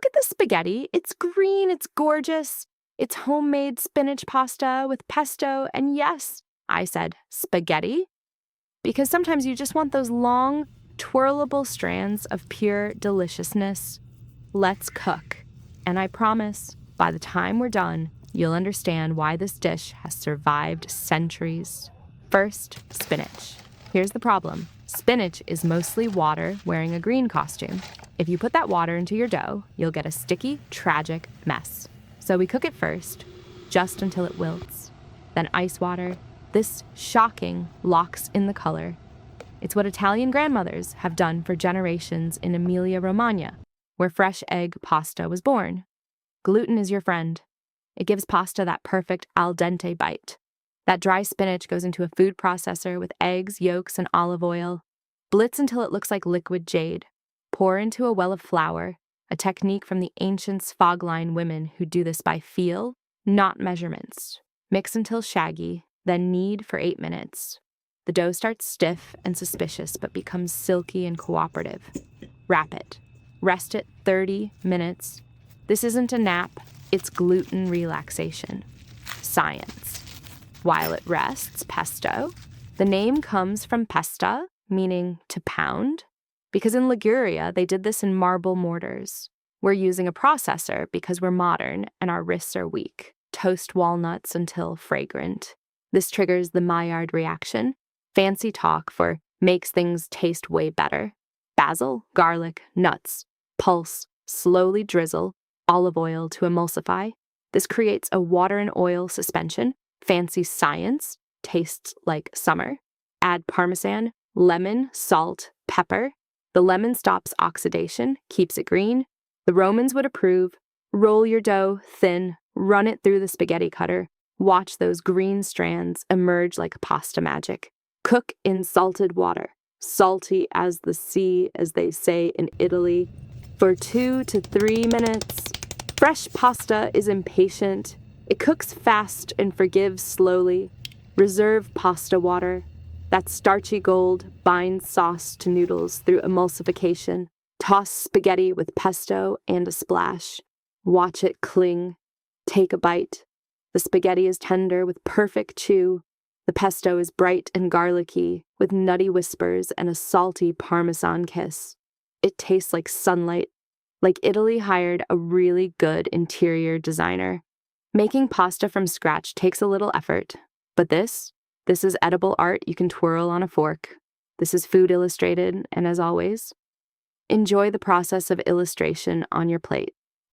at the spaghetti. It's green, it's gorgeous. It's homemade spinach pasta with pesto, and yes, I said spaghetti, because sometimes you just want those long, twirlable strands of pure deliciousness. Let's cook, and I promise, by the time we're done, you'll understand why this dish has survived centuries. First, spinach. Here's the problem. Spinach is mostly water wearing a green costume. If you put that water into your dough, you'll get a sticky, tragic mess. So we cook it first, just until it wilts. Then ice water. This shocking locks in the color. It's what Italian grandmothers have done for generations in Emilia-Romagna, where fresh egg pasta was born. Gluten is your friend. It gives pasta that perfect al dente bite. That dry spinach goes into a food processor with eggs, yolks, and olive oil. Blitz until it looks like liquid jade. Pour into a well of flour, a technique from the ancient sfogline women who do this by feel, not measurements. Mix until shaggy, then knead for 8 minutes. The dough starts stiff and suspicious, but becomes silky and cooperative. Wrap it. Rest it 30 minutes. This isn't a nap, it's gluten relaxation. Science. While it rests, pesto. The name comes from pestâ, meaning to pound, because in Liguria they did this in marble mortars. We're using a processor because we're modern and our wrists are weak. Toast walnuts until fragrant. This triggers the Maillard reaction, fancy talk for makes things taste way better. Basil, garlic, nuts, pulse, slowly drizzle, olive oil to emulsify. This creates a water and oil suspension. Fancy science, tastes like summer. Add parmesan, lemon, salt, pepper. The lemon stops oxidation, keeps it green. The Romans would approve. Roll your dough thin, run it through the spaghetti cutter. Watch those green strands emerge like pasta magic. Cook in salted water, salty as the sea, as they say in Italy, for 2 to 3 minutes. Fresh pasta is impatient. It cooks fast and forgives slowly. Reserve pasta water. That starchy gold binds sauce to noodles through emulsification. Toss spaghetti with pesto and a splash. Watch it cling. Take a bite. The spaghetti is tender with perfect chew. The pesto is bright and garlicky with nutty whispers and a salty parmesan kiss. It tastes like sunlight, like Italy hired a really good interior designer. Making pasta from scratch takes a little effort, but this is edible art you can twirl on a fork. This is Food Illustrated, and as always, enjoy the process of illustration on your plate.